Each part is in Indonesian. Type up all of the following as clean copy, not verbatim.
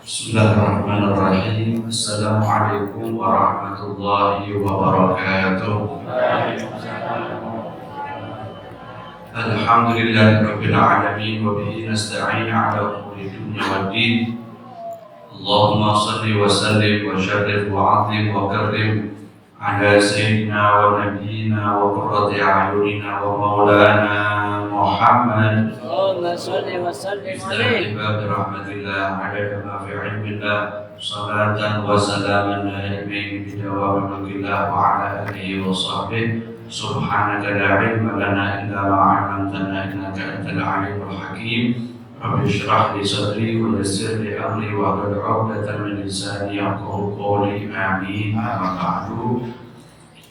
Bismillahirrahmanirrahim. Assalamualaikum warahmatullahi wabarakatuh. Alhamdulillahirabbil alamin wa bihi nasta'in 'ala umuri dunya waddin. Allahumma shalli wa sallim wa sharrif wa 'azim wa karrim 'ala sayyidina wa nabiyyina wa qurrati a'yunina wa maulana Muhammad. Allahumma shalli wa sallim alaihi bi rahmatillah 'ala ma fi 'ilmillah. Salatan wa salaman daimin bi dawami mulkillah wa 'ala alihi wa sahbihi. Subhanaka la ilma lana illa ma 'allamtana innaka antal 'alimul hakim. Rabbi shrah li sadri wa yassir li amri wa hlul 'uqdatam min lisani yafqahu qawli. Amin. Amma ba'du.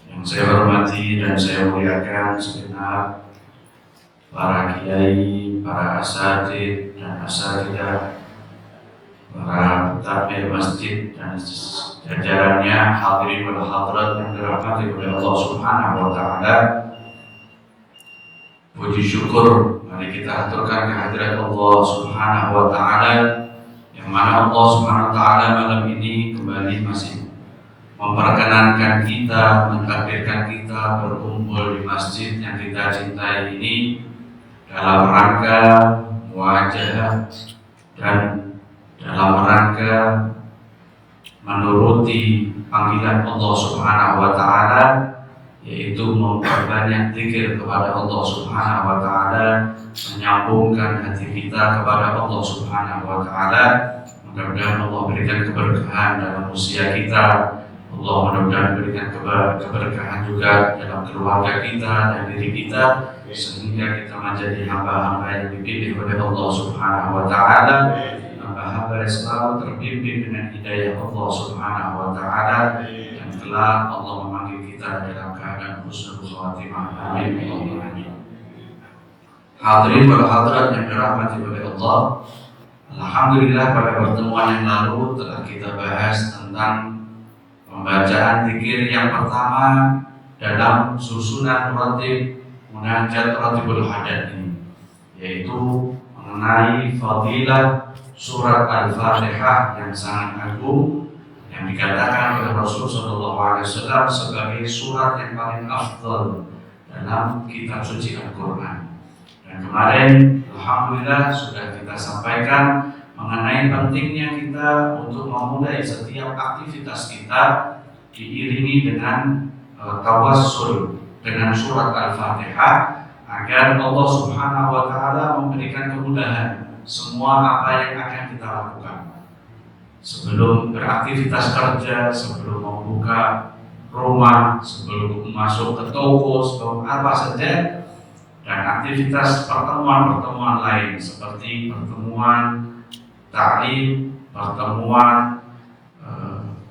Yang saya hormati dan saya muliakan segenap para kiai, para asatidz dan asatidzah, para takmir masjid dan jajarannya, hadirin wal hadirat yang dirahmati oleh Allah Subhanahu wa taala. Puji syukur mari kita aturkan kehadirat Allah Subhanahu wa taala, yang mana Allah Subhanahu wa taala malam ini kembali masih memperkenankan kita, mentakdirkan kita berkumpul di masjid yang kita cintai ini dalam rangka muwajahah dan dalam rangka menuruti panggilan Allah Subhanahu wa taala, yaitu memperbanyak zikir kepada Allah Subhanahu wa taala, menyambungkan hati kita kepada Allah Subhanahu wa taala. Mudah-mudahan Allah berikan keberkahan dalam usia kita. Allah mudah-mudahan berikan keberkahan juga dalam keluarga kita dan diri kita, sehingga kita menjadi hamba-hamba yang dipilih oleh Allah Subhanahu wa taala, hamba-hamba yang selalu terpimpin dengan hidayah Allah Subhanahu wa taala, dan kelak Allah memanggil kita dalam keadaan husnul khatimah. Amin. Amin. Hadirin wal hadirat yang dirahmati oleh Allah, alhamdulillah pada pertemuan yang lalu telah kita bahas tentang pembacaan zikir yang pertama dalam susunan ratib munajat ratibul hadat ini, yaitu mengenai fadilah surat Al-Fatihah yang sangat agung, yang dikatakan oleh Rasulullah SAW sebagai surat yang paling afdal dalam kitab suci Al-Quran. Dan kemarin alhamdulillah sudah kita sampaikan mengenai pentingnya kita untuk memulai setiap aktivitas kita diiringi dengan tawassul dengan surat Al-Fatihah, agar Allah Subhanahu wa taala memberikan kemudahan semua apa yang akan kita lakukan sebelum beraktivitas kerja, sebelum membuka rumah, sebelum masuk ke toko, sebelum apa saja, dan aktivitas pertemuan-pertemuan lain seperti pertemuan ta'lim, pertemuan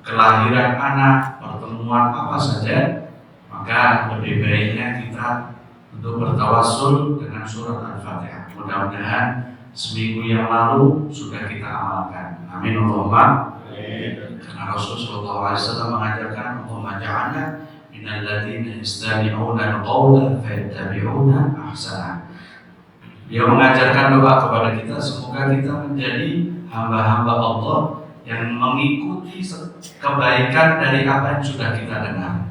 kelahiran anak, pertemuan apa saja, maka lebih baiknya kita untuk bertawassul dengan surat Al-Fatihah. Mudah-mudahan seminggu yang lalu sudah kita amalkan. Amin Allahumma. Karena Rasulullah SAW mengajarkan, Allahumma ja'alna minal ladzina yastami'una al-qawla fayattabi'una ahsana. Dia mengajarkan doa kepada kita, semoga kita menjadi hamba-hamba Allah yang mengikuti kebaikan dari apa yang sudah kita dengar.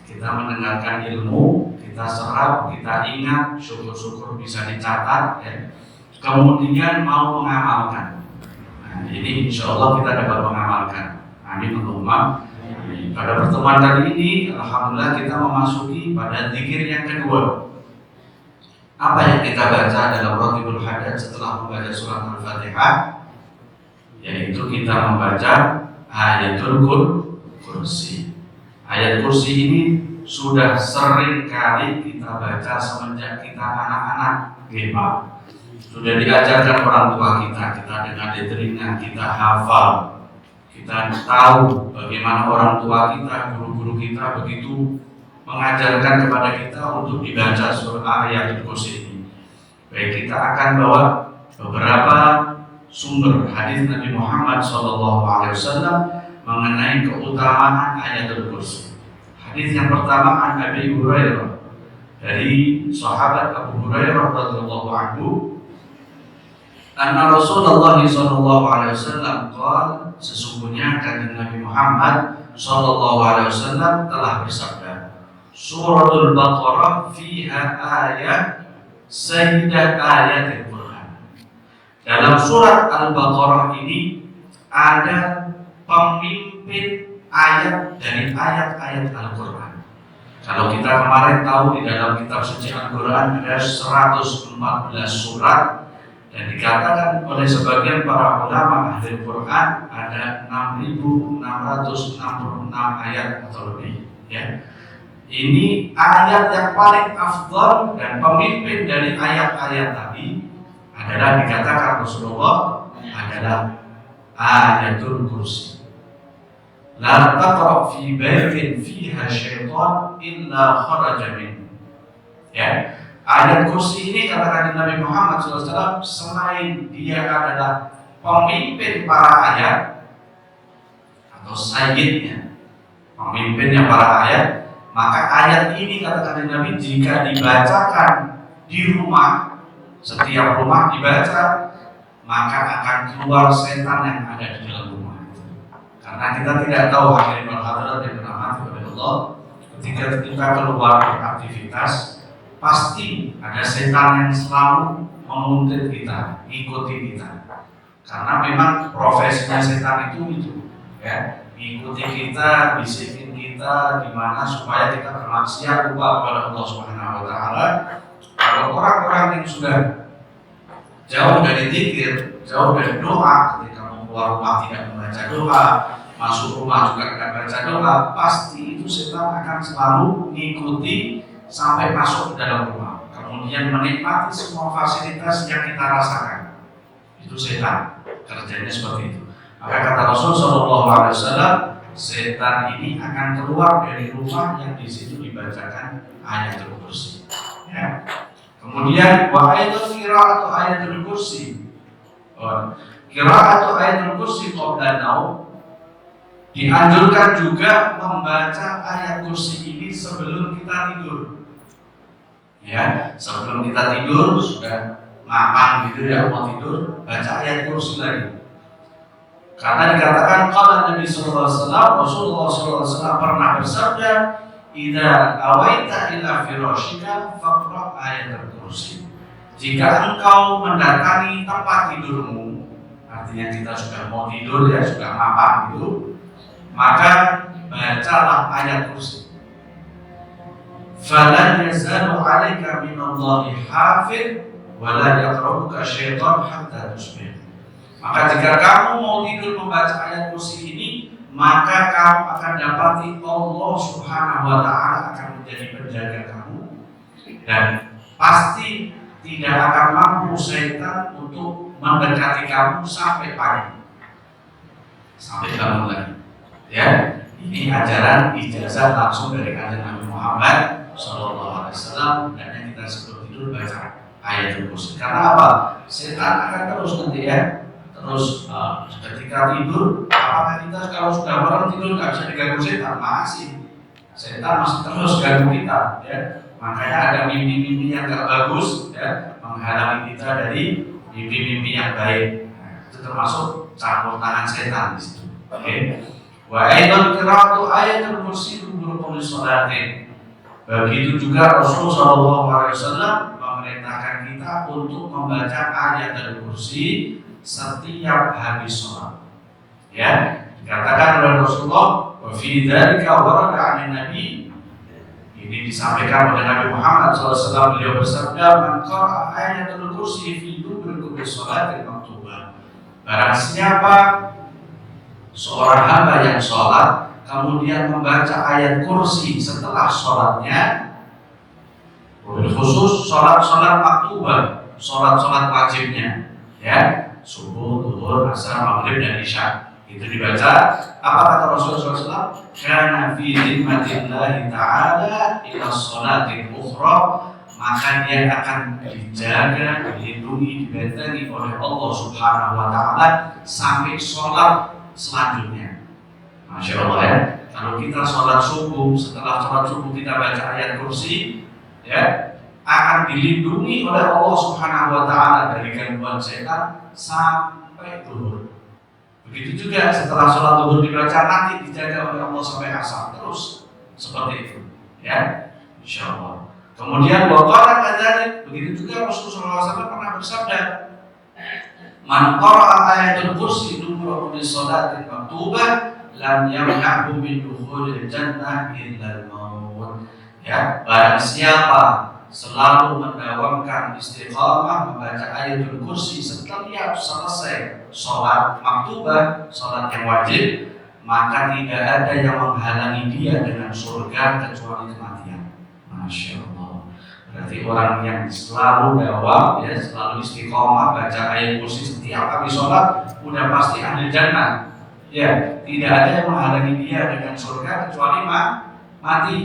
Kita mendengarkan ilmu, kita serap, kita ingat, syukur-syukur bisa dicatat, ya. Kemudian mau mengamalkan. Nah, ini insya Allah kita dapat mengamalkan. Amin Allahumma. Pada pertemuan kali ini, alhamdulillah kita memasuki pada zikir yang kedua. Apa yang kita baca dalam ratibul hadat setelah membaca surat Al-Fatihah? Yaitu kita membaca ayatul kursi. Ayat kursi ini sudah sering kali kita baca semenjak kita anak-anak gepa. Sudah diajarkan orang tua kita dengar di telinga, kita hafal, kita tahu bagaimana orang tua kita, guru-guru kita begitu mengajarkan kepada kita untuk dibaca surah ayatul kursi ini. Baik, kita akan bawa beberapa sumber hadis Nabi Muhammad SAW mengenai keutamaan ayatul kursi. Hadis yang pertama an Abi Hurairah, dari sahabat Abu Hurairah radhiyallahu anhu, Anna Rasulullah sallallahu alaihi wasallam qala, sesungguhnya kanjeng Nabi Muhammad sallallahu alaihi wasallam telah bersabda, Suratul Baqarah fiha ayat sayyidah ayatil Quran. Dalam surat Al-Baqarah ini ada pemimpin ayat dari ayat-ayat Al-Quran. Kalau kita kemarin tahu di dalam kitab suci Al-Quran ada 114 surat, dan dikatakan oleh sebagian para ulama ahli Quran ada 6.666 ayat atau lebih. Ya. Ini ayat yang paling afdal dan pemimpin dari ayat-ayat tadi adalah dikatakan Rasulullah adalah ayatul kursi. La taqra fi baitin fiha syaitan illa kharaja min. Ya. Ayat kursi ini katakan Nabi Muhammad SAW, selain dia adalah pemimpin para ayat atau sayyidnya, pemimpinnya para ayat, maka ayat ini katakan Nabi jika dibacakan di rumah, setiap rumah dibaca, maka akan keluar setan yang ada di dalam rumah itu. Karena kita tidak tahu hadirin wal hadirat yang dirahmati oleh Allah, ketika kita keluar beraktivitas, pasti ada setan yang selalu menguntit kita, ikuti kita. Karena memang profesinya setan itu ya, ikuti kita, bisikin kita gimana supaya kita bermaksiat lupa kepada Allah Subhanahu wa taala. Kalau orang-orang yang sudah jauh dari zikir, jauh dari doa, ketika mau keluar rumah tidak membaca doa, masuk rumah juga tidak baca doa, pasti itu setan akan selalu mengikuti sampai masuk ke dalam rumah, kemudian menikmati semua fasilitas yang kita rasakan. Itu setan, kerjanya seperti itu. Maka kata Rasul Shallallahu Alaihi Wasallam, setan ini akan keluar dari rumah yang di situ dibacakan ayatul kursi. Ya. Kemudian wa ayatul qira'atu ayatul kursi. Qira'atu ayatul kursi qabla naum. Dianjurkan juga membaca ayat kursi ini sebelum kita tidur. Ya, sebelum kita tidur sudah mapan gitu ya, mau tidur, baca ayat kursi lagi. Karena dikatakan kalau Nabi sallallahu alaihi wasallam, Rasulullah sallallahu alaihi wasallam pernah bersabda, "Idza awaita ila firasyika faqra ayatul kursi." Jika engkau mendatangi tempat tidurmu, artinya kita sudah mau tidur ya, sudah mapan gitu, maka bacalah ayat kursi. Falan yazalu 'alaika minallahi hafidh wa la yaqrabuka syaitan hatta tusbih. Maka jika kamu mau tidur membaca ayat kursi ini, maka kamu akan dapati Allah Subhanahu wa taala akan menjadi penjaga kamu, dan pasti tidak akan mampu setan untuk mendekati kamu sampai pagi, sampai bangun lagi. Ya, ini ajaran ijazah langsung dari kanjeng Nabi Muhammad Sallallahu Alaihi Wasallam, dan yang kita sebelum tidur baca ayatul kursi. Karena apa? Setan akan terus nanti ya, terus ketika tidur, apakah kita kalau sudah malam tidur nggak bisa diganggu setan? Setan masih terus ganggu kita. Ya, makanya ada mimpi-mimpi yang nggak bagus ya, menghalangi kita dari mimpi-mimpi yang baik. Nah, itu termasuk campur tangan setan di situ. Oke. Wa aidan qira'atu ayatul kursi rukun sholatin. Begitu juga Rasul sallallahu alaihi wasallam memerintahkan kita untuk membaca ayatul kursi setiap habis sholat. Ya, dikatakan oleh Rasulullah, wa fi dzalika warada 'an nabi. Ini disampaikan oleh Nabi Muhammad SAW. Beliau bersabda, "Man qara'a ayatul kursi fi duburi kulli sholatin maktubah." Barang siapa seorang hamba yang sholat kemudian membaca ayat kursi setelah sholatnya, khusus sholat maktubah, sholat wajibnya, ya, subuh, zuhur, asar, maghrib, dan isya, itu dibaca. Apa kata Rasulullah SAW? Karena fi zimmatillahi ta'ala ila sholatin ukhra, maka dia akan dijaga, dilindungi, dibentengi oleh Allah Subhanahu wa taala sampai sholat selanjutnya. Masya Allah ya. Kalau kita sholat subuh, setelah sholat subuh kita baca ayat kursi, ya, akan dilindungi oleh Allah Subhanahu wa taala dari gangguan setan sampai zuhur. Begitu juga setelah sholat zuhur dibaca nanti dijaga oleh Allah sampai asar terus seperti itu, ya, insyaallah. Kemudian waqala kadzalik, begitu juga Rasulullah SAW pernah bersabda, man qara'a ayatul kursi dubura kulli sholatin maktubah lam yamna'hu min dukhulil jannah illa al-maut. Ya, barang siapa selalu mendawamkan istiqamah membaca ayatul kursi setiap selesai sholat maktubah, sholat yang wajib, maka tidak ada yang menghalangi dia dengan surga kecuali kematian. Masya Allah. Berarti orang yang selalu dawam, ya, selalu istiqamah baca ayat kursi setiap kali sholat, udah pasti ahli jannah. Ya, tidak ada yang menghalangi dia dengan surga kecuali mati.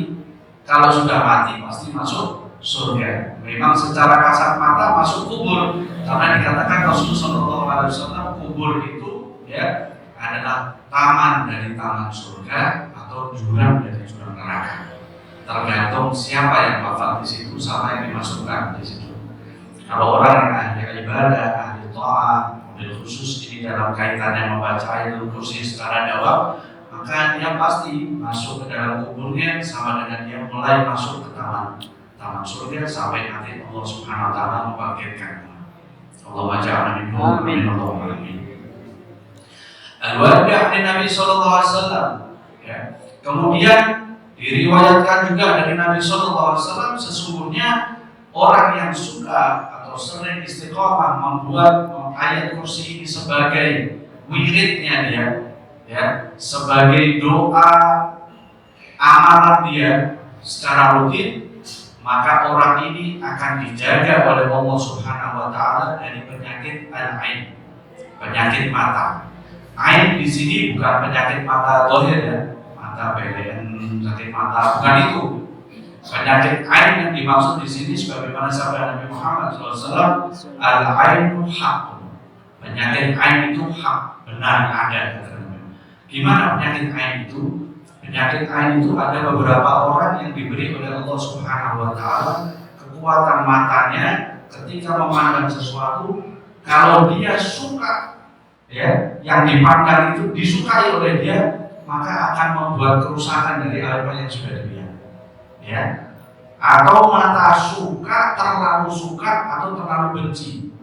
Kalau sudah mati pasti masuk surga. Memang secara kasat mata masuk kubur, karena dikatakan Rasulullah SAW kubur itu, ya, adalah taman dari taman surga atau jurang dari jurang neraka. Tergantung siapa yang wafat di situ sama yang dimasukkan di situ. Kalau orang yang ahli ibadah, ahli ta'ah, mobil khusus ini dalam kaitannya membaca ayatul kursi secara dawam, maka dia pasti masuk ke dalam kuburnya sama dengan dia mulai masuk ke taman surga sampai nanti Allah Subhanahu wa taala membangkitkan. Allahumma ja'alna minhum, amin, Allahumma amin. Al-wardi dari Nabi sallallahu alaihi wasallam, ya. Kemudian diriwayatkan juga dari Nabi sallallahu alaihi wasallam, sesungguhnya orang yang suka atau sering istiqomah membuat ayat kursi ini sebagai wiridnya dia, ya, sebagai doa amalan dia secara rutin, maka orang ini akan dijaga oleh Allah Subhanahu wa taala dari penyakit al-ain, penyakit mata. Ain di sini bukan penyakit mata zahir, ya, mata belen, sakit mata, bukan itu. Penyakit ain yang dimaksud di sini sebagaimana sabda Nabi Muhammad SAW, al-ainu haq. Penyakit ain itu hak, benar, ada. Gimana penyakit ain itu? Penyakit ain itu ada beberapa orang yang diberi oleh Allah Subhanahu wa taala kekuatan matanya ketika memandang sesuatu, kalau dia suka, ya, yang dipandang itu disukai oleh dia, maka akan membuat kerusakan dari apa yang sudah dilihat, ya. Atau mata suka, terlalu suka atau terlalu benci,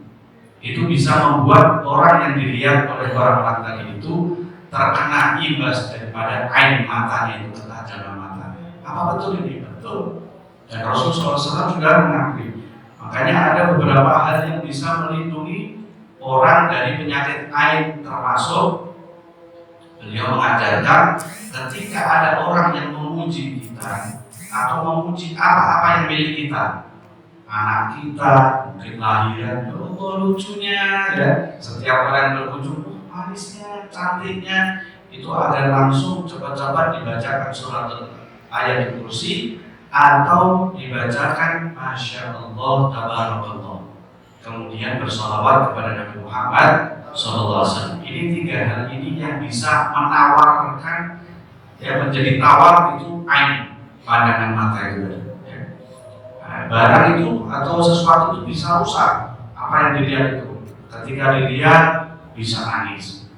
itu bisa membuat orang yang dilihat oleh orang tadi itu terkena imbas daripada ain matanya itu, ketajaman matanya. Apa betul ini? Betul. Dan Rasulullah SAW sudah mengakui. Makanya ada beberapa hal yang bisa melindungi orang dari penyakit ain, termasuk beliau mengajarkan ketika ada orang yang memuji kita atau memuji apa yang milik kita, anak kita, mungkin lahiran, oh lucunya, ya, setiap orang berkunjung, manisnya, cantiknya, itu agar langsung cepat-cepat dibacakan surat ayat kursi atau dibacakan Masya Allah Tabarakallah, kemudian bersalawat kepada Nabi Muhammad SAW. Ini tiga hal ini yang bisa menawarkan, ya, menjadi tawar itu ain, pandangan mata itu, ya. Barang itu atau sesuatu itu bisa rusak. Apa yang dilihat itu, ketika dilihat bisa nangis,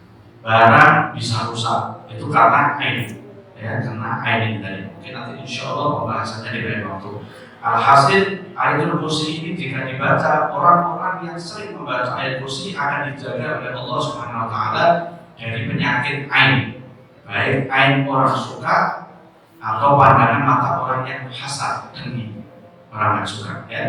barang bisa rusak, itu karena ain, ya, karena ain ini tadi. Mungkin nanti insya Allah pembahasannya di lain waktu. Alhasil ayatul kursi ini jika dibaca, orang-orang yang sering membaca ayat kursi akan dijaga oleh Allah Subhanahu wa taala dari penyakit ain, baik ain orang suka atau pandangan mata orang yang hasad, dengki, orang yang suka, ya.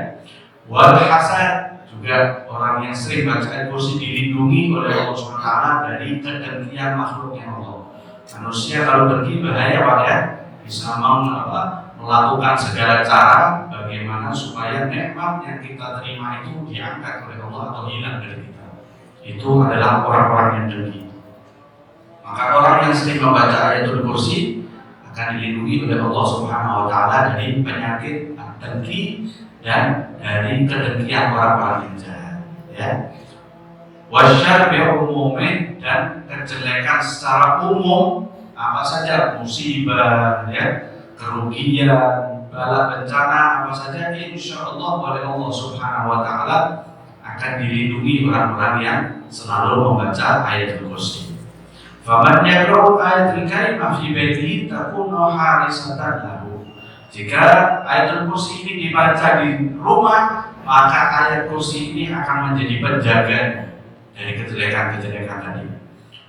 Wal hasad, juga orang yang sering baca ayat kursi dilindungi oleh Allah SWT dari kedengkian makhluknya Allah. Manusia kalau dengki bahaya, Pak, ya, bisa melakukan segala cara bagaimana supaya nikmat yang kita terima itu diangkat oleh Allah atau hilang dari kita. Itu adalah orang-orang yang dengki. Maka orang yang sering membaca ayatul kursi akan dilindungi oleh Allah Subhanahu wa taala dari penyakit dengki dan dari kedengkian orang-orang yang jahat, ya. Wasyar bi'umumih, dan kejelekan secara umum, apa saja, musibah, ya, kerugian, bala bencana apa saja, insya Allah oleh Allah Subhanahu Wa Taala akan dilindungi orang-orang yang selalu membaca ayatul kursi. Faman yaqra'u ayatul karimah fi baitihi takunu harisatan lahu. Jika ayatul kursi ini dibaca di rumah, maka ayat kursi ini akan menjadi penjaga dari kejelekan-kejelekan tadi.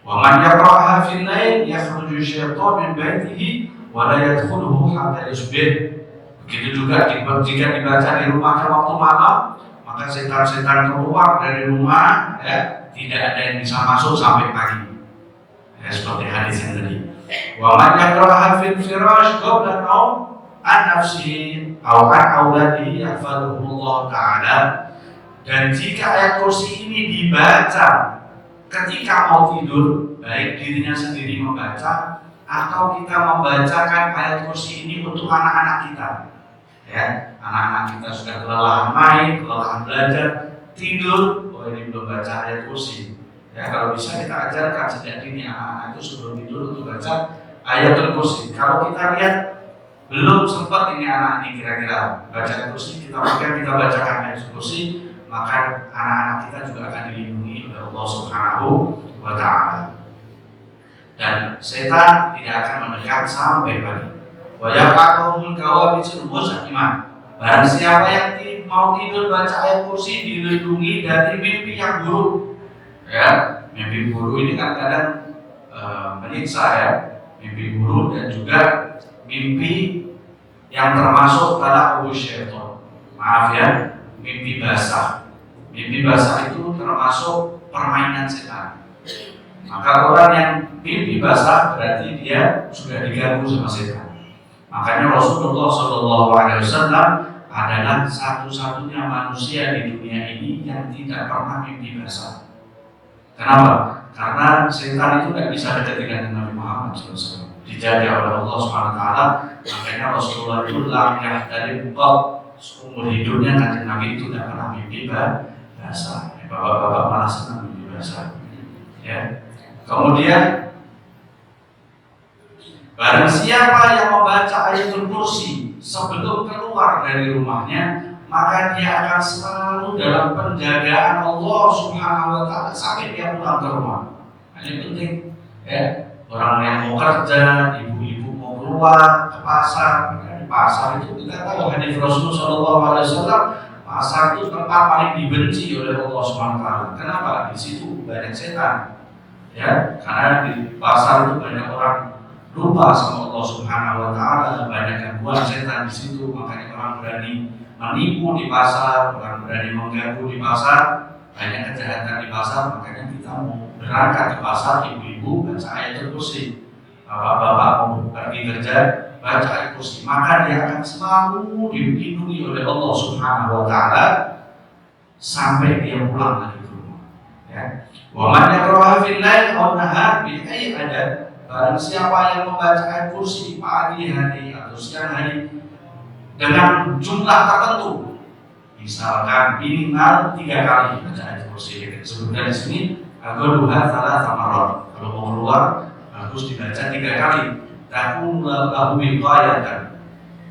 Wa man yaqra'aha fil lail yakhruju syaitan min baitihi wa la yadkhuluhu hatta yusbih. Begitu juga jika dibaca di rumah waktu malam, maka setan-setan keluar dari rumah, ya, tidak ada yang bisa masuk sampai pagi. Ya, seperti hadis yang tadi. Wa man yaqra'aha fil firash qabla an-naum an nafsihi aw an auladihi yahfazuhullah ta'ala. Dan jika ayat kursi ini dibaca ketika mau tidur, baik dirinya sendiri membaca atau kita membacakan ayat kursi ini untuk anak-anak kita, ya, anak-anak kita sudah kelelahan main, kelelahan belajar, tidur, oh ini belum baca ayat kursi, ya, kalau bisa kita ajarkan sejak dini anak-anak itu sebelum tidur untuk baca ayat kursi. Kalau kita lihat belum sempat ini anak ini kira-kira baca ayat kursi, kita bacakan ayat kursi, maka anak-anak kita juga akan dilindungi oleh Allah Subhanahu Wa Taala. Dan setan tidak akan mendekat sampai pagi. Wa yaqa'uhum kawabisul musaqimah. Barang siapa yang mau tidur baca ayat kursi dilindungi dari mimpi yang buruk. Ya, mimpi buruk ini kan kadang menyiksa, ya. Mimpi buruk dan juga mimpi yang termasuk tala'u syaitan. Maaf ya, mimpi basah. Mimpi basah itu termasuk permainan setan. Maka orang yang mimpi basah berarti dia sudah diganggu sama setan. Makanya Rasulullah SAW adalah satu-satunya manusia di dunia ini yang tidak pernah mimpi basah. Kenapa? Karena setan itu tidak bisa dekat dengan Nabi Muhammad SAW. Dijaga oleh Allah SWT. Makanya Rasulullah itu lam yahdari qat, seumur hidupnya kanjeng Nabi itu tidak pernah mimpi basah. Bapak-bapak malah senang mimpi basah. Ya. Kemudian barang siapa yang membaca ayatul kursi sebelum keluar dari rumahnya, maka dia akan selalu dalam penjagaan Allah Subhanahu Wa Taala sampai dia pulang ke rumah. Ini penting, ya. Orang yang mau kerja, ibu-ibu mau keluar ke pasar, di pasar itu kita tahu hadis Rasulullah SAW, pasar itu tempat paling dibenci oleh Allah Subhanahu Wa Taala. Kenapa? Di situ banyak setan. Ya, karena di pasar itu banyak orang lupa sama Allah Subhanahu Wa Taala, banyak gangguan setan di situ, makanya orang berani menipu di pasar, orang berani mengganggu di pasar, banyak kejahatan di pasar. Makanya kita mau berangkat ke pasar, ibu-ibu baca ayatul kursi, bapak-bapak mau pergi kerja baca ayatul kursi, maka dia akan selalu dilindungi oleh Allah Subhanahu Wa Taala sampai dia pulang lagi ke rumah. Ya. Wa man yaqra'aha fil lail aw nahar bi ayyi adad. Barang siapa yang membaca ayat kursi pagi hari atau siang hari dengan jumlah tertentu, misalkan minimal 3 kali baca ayat kursi. Sebutkan di sini aqalluha thalath marrat. Kalau mau keluar harus dibaca 3 kali. Takun lahu wiqayatan,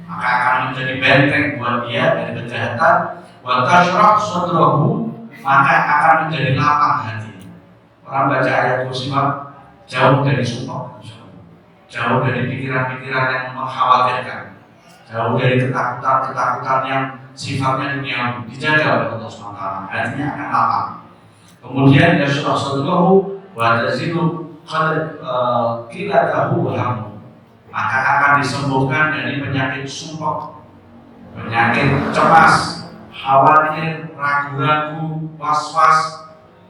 maka akan menjadi benteng buat dia dari kejahatan. Wa tashrah sadrahu, maka akan menjadi lapang hati. Orang baca ayat kursi jauh dari sumpah, jauh dari pikiran-pikiran yang mengkhawatirkan, jauh dari ketakutan-ketakutan yang sifatnya duniawi, dijaga oleh Allah SWT. Hatinya akan lapang. Kemudian yashrah sadrahu wa tazilu qilatahu wa hammu, maka akan disembuhkan dari penyakit sumpah, penyakit cemas, khawatir, ragu-ragu, was-was.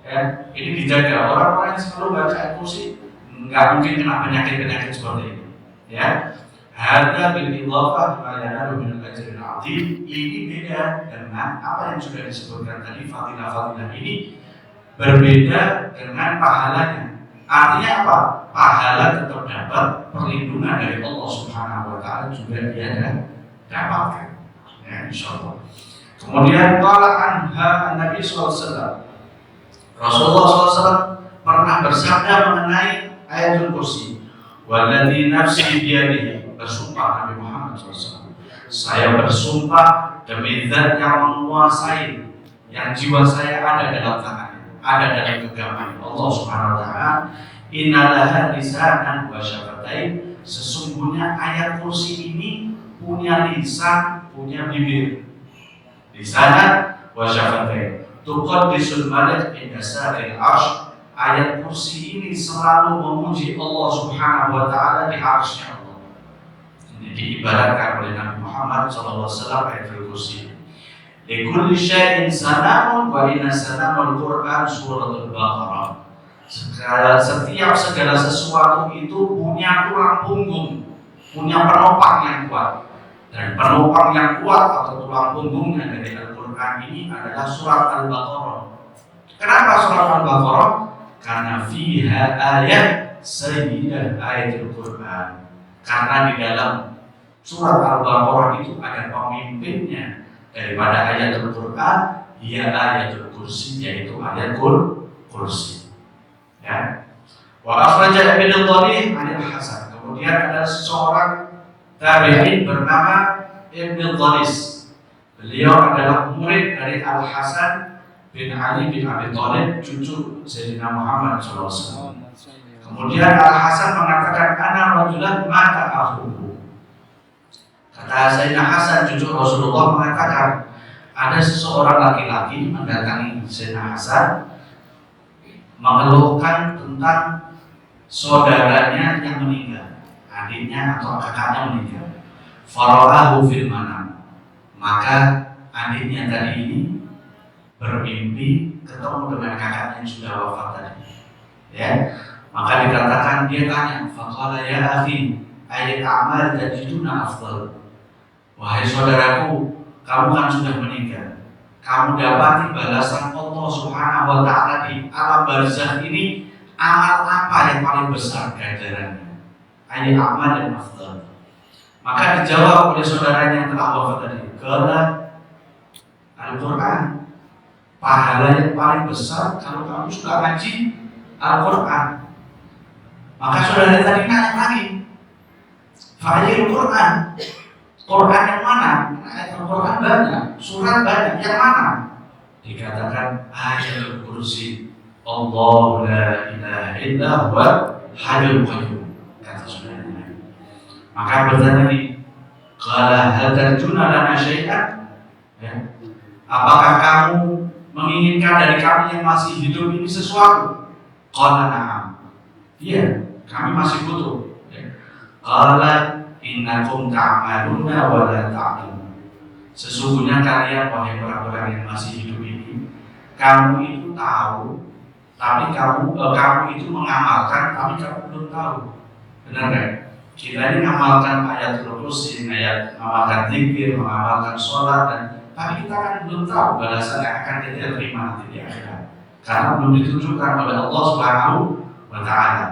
Ya, ini dijaga. Orang-orang yang selalu baca ayat kursi nggak mungkin kena penyakit-penyakit seperti ini. Ya, harga bil idhafah bima yanalu min al-ajril 'azim. Ini beda dengan apa yang sudah disebutkan tadi. Fadilah-fadilah ini berbeda dengan pahalanya. Artinya apa? Pahala tetap dapat, perlindungan dari Allah Subhanahu Wa Taala juga dia dapatkan. Ya, insyaallah. Kemudian qala anha Nabi sallallahu alaihi wasallam. Rasulullah SAW pernah bersabda mengenai ayatul kursi. Walladzi nafsi biyadihi, bersumpah Nabi Muhammad SAW. Saya bersumpah demi zat yang menguasai, yang jiwa saya ada dalam tangannya, ada dalam genggamannya, Allah Subhanahu wa taala. Innalaha lisanan wa syafatain, sesungguhnya ayat kursi ini punya lisan, punya bibir. Lisanan wa syafatain. Tuqaddisul malik inda saqil arsh. Ayat kursi ini selalu memuji Allah Subhanahu wa taala di arsy-Nya Allah. Ini diibaratkan oleh Nabi Muhammad SAW ayat kursi. Likulli syai'in sanamun wa inna sanamul Qur'an suratul Baqarah. Setiap segala sesuatu itu punya tulang punggung, punya penopang yang kuat. Dan penopang yang kuat atau tulang punggungnya dari Al-Quran ini adalah surat Al-Baqarah. Kenapa surat Al-Baqarah? Karena fiha ayat sayyidah ayatul Quran. Karena di dalam surat Al-Baqarah itu ada pemimpinnya daripada ayatul Quran, ia ayatul kursi, yaitu ayat kursi. Ya. Wa akhraja Ibnu Dhalih 'anil Hasan. Kemudian ada seseorang tabi'in bernama Ibnu Dhalih. Beliau adalah murid dari Al Hasan bin Ali bin Abi Thalib, cucu Sayyidina Muhammad SAW. Kemudian Al Hasan mengatakan, ana rajulan mata akhuhu. Kata Sayyidina Hasan, cucu Rasulullah, mengatakan ada seseorang laki-laki mendatangi Sayyidina Hasan mengeluhkan tentang saudaranya yang meninggal, adiknya atau kakaknya meninggal. Fara'ahu fil manam. Maka adiknya tadi ini bermimpi ketemu dengan kakaknya yang sudah wafat tadi. Ya, maka dikatakan, dia tanya, faqala ya akhi, ayat amal tajiduna afdal. Wahai saudaraku, kamu kan sudah meninggal. Kamu dapati balasan Allah Subhanahu wa taala di alam barzakh ini, amal apa yang paling besar ganjarannya? Ayat amal dan afdal. Maka dijawab oleh saudaranya yang telah wafat tadi, qala Al-Quran. Pahala yang paling besar kalau kamu sudah ngaji Al-Quran. Maka saudara tadi nanya lagi, fa'ayil Quran. Quran yang mana? Ayat Al-Quran banyak, surat banyak, yang mana? Dikatakan ayatul kursi. Allah la ilaha illa huwa hayyul qayyum, kata saudaranya. Maka bertanya lagi, qala hal tarjuna lana syai'an? Ya. Apakah kamu menginginkan dari kami yang masih hidup ini sesuatu? Qala na'am. Iya, kami masih butuh. Ya. Qala innakum ta'maluna wa la ta'lamun. Sesungguhnya kalian, wahai orang-orang yang masih hidup ini, kamu itu tahu, tapi kamu itu mengamalkan, tapi kamu belum tahu. Benar kan? Kita ini mengamalkan ayat kursi, mengamalkan zikir, mengamalkan sholat, dan tapi kita kan belum tahu balasan yang akan kita terima nanti di akhirat, karena belum ditunjukkan oleh Allah Subhanahu wa taala.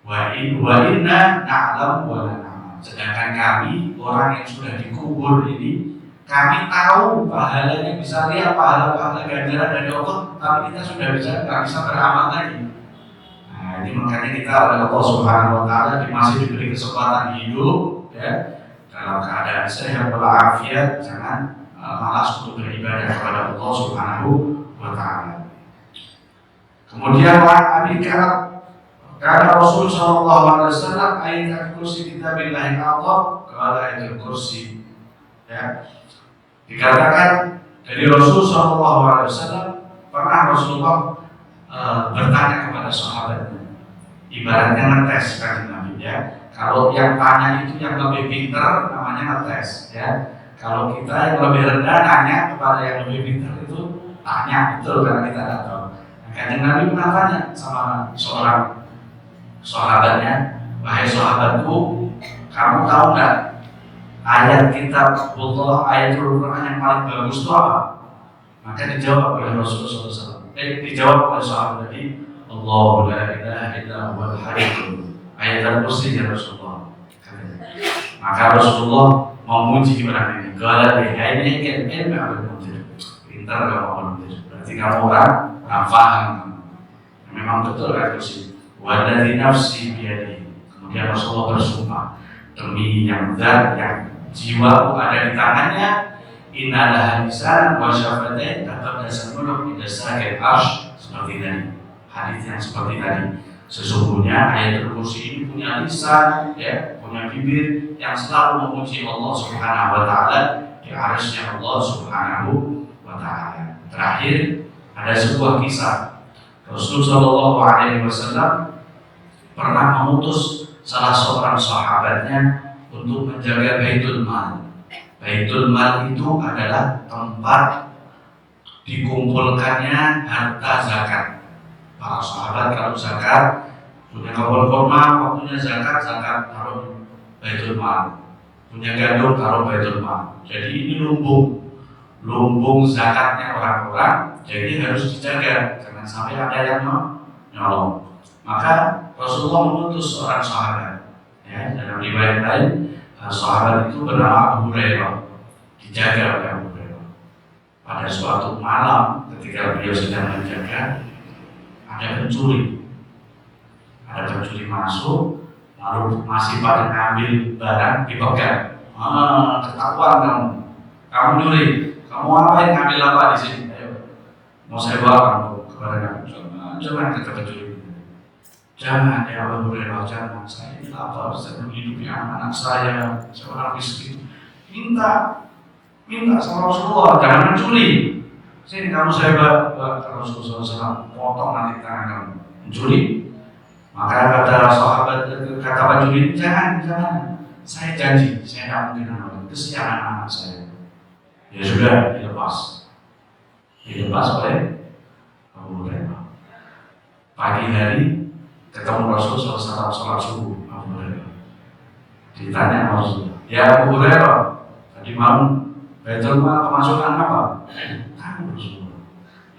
Wa inna na'lam wa la na'lam. Sedangkan kami, orang yang sudah dikubur ini, kami tahu pahalanya, bisa lihat pahala-pahala ganjaran dari Allah, tapi kita sudah nggak bisa beramal lagi. Nah, ini makanya kita oleh Allah Subhanahu wa taala masih diberi kesempatan hidup, ya, dalam keadaan sehat walafiat, jangan malas untuk beribadah kepada Allah Subhanahu wa taala. Kemudian Abi Ka'ab, karena Rasul sallallahu alaihi wasallam ayat kursi kitabillah Allah, qala ayatul kursi. Ya. Dikatakan dari Rasul sallallahu alaihi wasallam, pernah Rasulullah bertanya kepada sahabatnya. Ibaratnya ngetes kan Nabi, ya. Kalau yang tanya itu yang lebih pintar, namanya ngetes, ya. Kalau kita yang lebih rendah nanya kepada yang lebih pintar, itu tanya, betul, karena kita tidak tahu. Nah, Nabi pernah tanya sama seorang sahabatnya, wahai sahabatku, kamu tahu nggak ayat kitab Allah, ayat Al-Quran yang paling bagus itu apa? Maka dijawab oleh Rasulullah SAW. Dijawab oleh sahabat tadi, Allahu la ilaha illa huwal hayyul. Ayat Al-Kursi ya Rasulullah. Maka Rasulullah memuji orang ini. Kalau dia ini kan ilmu abad mudir, pintar kamu mudir. Berarti kamu orang paham. Memang betul ayat Kursi. Wa dari nafsi biadi. Kemudian Rasulullah bersumpah demi yang zat yang jiwaku ada di tangannya. Innalah lisan wa syafatain taqaddasa muluk bidasakil arsh. Seperti tadi, hadis yang seperti tadi. Sesungguhnya ayatul kursi ini punya lisan, ya, punya bibir yang selalu memuji Allah Subhanahu wa taala di arsy-Nya Allah Subhanahu wa taala. Terakhir, ada sebuah kisah. Rasulullah Shallallahu alaihi wasallam pernah mengutus salah seorang sahabatnya untuk menjaga Baitul Mal. Baitul Mal itu adalah tempat dikumpulkannya harta zakat. Para sahabat kalau zakat punya kebun kurma, waktunya zakat taruh di Baitul Mal. Punya gandum taruh Baitul Mal. Jadi ini lumbung zakatnya orang-orang. Jadi harus dijaga, jangan sampai ada yang nyolong. Maka Rasulullah mengutus seorang sahabat. Ya, dalam riwayat lain, sahabat itu bernama Abu Hurairah, dijaga oleh Abu Hurairah. Pada suatu malam ketika beliau sedang menjaga, ada pencuri masuk, lalu masih pada ngambil barang dipegang. Ketahuan kamu nyuri, kamu ngapain ngambil apa di sini? Ayo, mau saya bawa kamu kepada kamu. Jangan kata pencuri. Jangan ya Abu Hurairah, jangan. Saya ini lapar, saya menghidupi anak saya orang miskin. Minta sama Rasulullah, jangan mencuri. Sini kamu saya bawa ke Rasulullah SAW, potong nanti tangan kamu. Mencuri. Maka kata sahabat, kata pencuri, jangan. Saya janji, saya tidak mungkin anak. Kesian anak saya. Ya sudah, dilepas oleh Abu Hurairah. Pagi hari ketemu Rasul saat sholat subuh. Abu Hurairah ditanya Rasul, ya Abu Hurairah, tadi malam Baitul Mal kemasukan apa? Kan Rasul.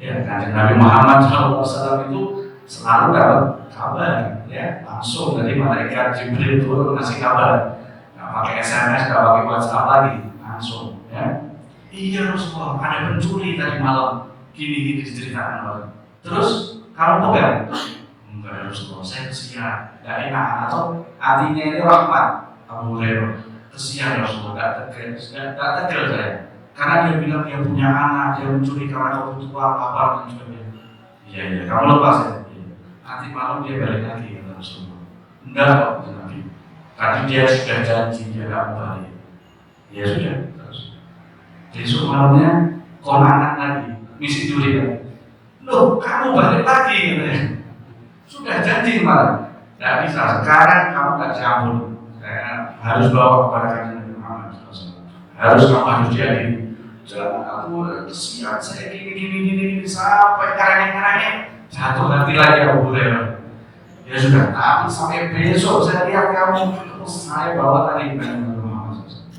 Ya, Kanjeng Nabi Muhammad SAW itu selalu dapat kabar, ya, langsung dari malaikat Jibril turun ngasih kabar. Nggak pakai SMS, nggak pakai WhatsApp lagi, langsung, ya. Iya Rasulullah, ada pencuri tadi malam, gini diceritakan orang. Terus kamu pegang? Enggak ya Rasulullah, saya kesian, nggak enak, atau hatinya ini rahmat. Abu Hurairah, kesian Rasulullah, nggak tegel saya. Karena dia bilang dia punya anak, dia mencuri karena kebutuhan, lapar dan sebagainya. Iya, kamu lepas ya. Nanti malam dia balik lagi kata Rasulullah. Enggak kok, Nabi. Tadi dia sudah janji dia akan balik. Ya sudah. Besok malamnya konangan lagi, misi curi lagi. Loh, kamu balik lagi katanya. Sudah janji malam. Tidak bisa. Sekarang kamu nggak campur. Saya harus bawa kepada Kanjeng Nabi Muhammad SAW. Harus diadili. Jangan aku kesian saya gini sampai karang jatuh hati lagi Abu Hurairah. Ya sudah, tapi sampai besok saya lihat kamu, saya bawa tadi Kanjeng Nabi Muhammad SAW.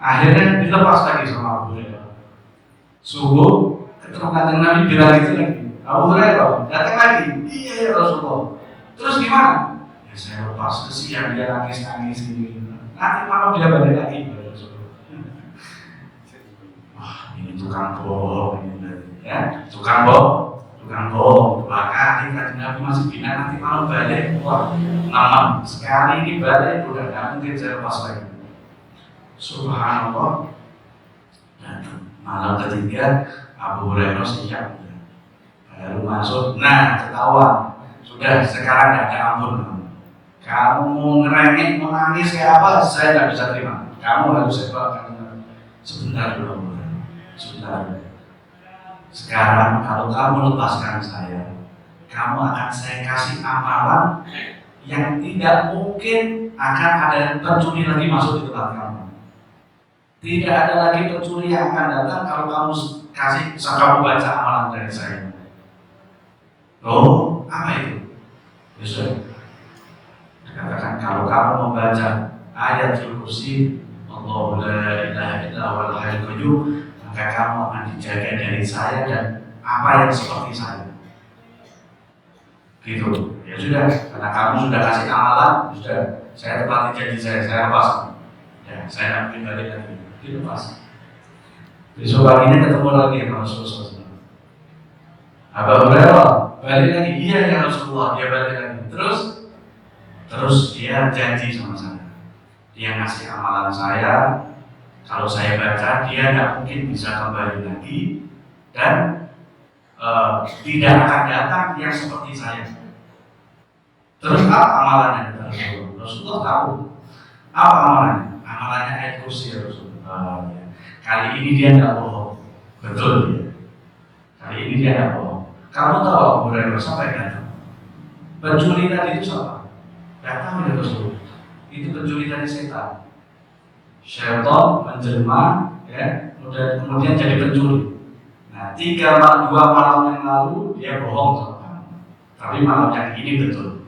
Akhirnya dilepas lagi sama Abu Hurairah. Subuh ketemu Kanjeng Nabi bilang itu lagi. Abu Hurairah datang lagi. Iya ya Rasulullah. Terus gimana? Ya saya lepas, kesian dia nangis ini. Nanti malam dia balik lagi. Wah, ini tukang bohong ini, ya, tukang bohong. Bahkan Kanjeng Nabi masih bilang nanti malam balik. Wah, nama sekali ini balik udah nggak mungkin saya lepas lagi. Subhanallah. Dan malam ketiga Abu Hurairah siap, baru masuk. Nah, ketahuan sudah, sekarang nggak ada ampun. Kamu ngerengek, mau nangis kayak apa, saya nggak bisa terima. Kamu harus saya bawa. Sebentar dulu, sebentar. Sekarang kalau kamu lepaskan saya, kamu akan saya kasih amalan yang tidak mungkin akan ada pencuri lagi masuk di tempat kamu. Tidak ada lagi pencuri yang akan datang kalau kamu kasih, kamu baca amalan dari saya. Oh, apa itu? Yusuf dikatakan kalau kamu membaca ayat kursi Allahu la ilaha illa huwal hayyul qayyum, maka kamu akan dijaga dari saya dan apa yang seperti saya. Gitu. Ya sudah, karena kamu sudah kasih amalan, sudah saya tepati janji saya lepas. Ya, saya nak kembali lagi. Dilepas. Besok paginya ketemu lagi sama Rasulullah SAW. Abu Hurairah balik lagi, iya ya Rasulullah, dia balik lagi. Terus dia janji sama saya. Dia ngasih amalan saya, kalau saya baca dia tidak mungkin bisa kembali lagi dan tidak akan datang yang seperti saya. Terus apa amalannya? Rasulullah tahu apa amalannya? Amalannya ayat kursi ya Rasulullah. Kali ini dia tidak bohong, betul ya. Kali ini dia tidak bohong. Kamu tahu Abu Hurairah sampai datang. Pencuri tadi itu siapa? Datang ya Rasulullah. Itu pencuri dari setan. Syaitan menjelma, ya, kemudian jadi pencuri. Nah, 2 malam yang lalu dia bohong sama kamu. Tapi malam yang ini betul.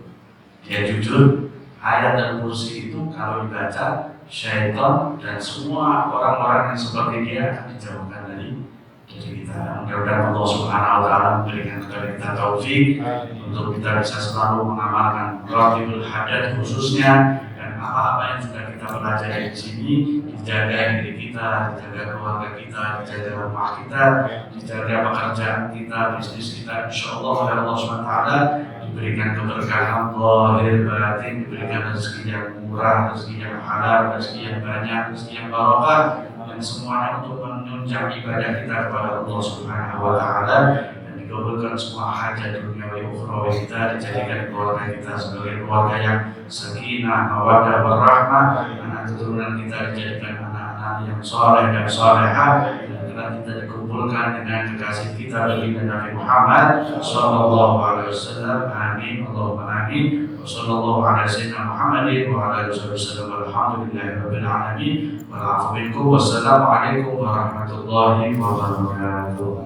Dia jujur. Ayat dan kursi itu kalau dibaca, syaitan dan semua orang-orang yang seperti dia akan dijauhkan dari kita. Mudah-mudahan Allah Subhanahu wa Ta'ala memberikan kepada kita taufik untuk kita bisa selalu mengamalkan Raqibul Hadat khususnya, dan apa-apa yang sudah kita pelajari di sini dijaga diri kita, dijaga keluarga kita, dijaga rumah kita, dijaga pekerjaan kita, bisnis kita, insyaallah oleh Allah Subhanahu wa Ta'ala diberikan keberkahan zahir batin, diberikan rezeki yang murah, rezeki yang halal, rezeki yang banyak, rezeki yang barokah, dan semuanya untuk menunjang ibadah kita kepada Allah Subhanahu wa Ta'ala, dan dikabulkan semua hajat dunia wa ukhrawi kita, dijadikan keluarga kita sebagai keluarga yang sakinah, mawaddah, warahmah, anak keturunan kita dijadikan anak-anak yang soleh dan solehah, dan kita dikumpulkan dengan kekasih kita baginda Nabi Muhammad sallallahu alaihi wasallam. Amin Allahumma amin. Wassallallahu ala sayyidina Muhammadin wa ala alihi wasallam. Alhamdulillahi rabbil alamin. Wassalamualaikum warahmatullahi wabarakatuh.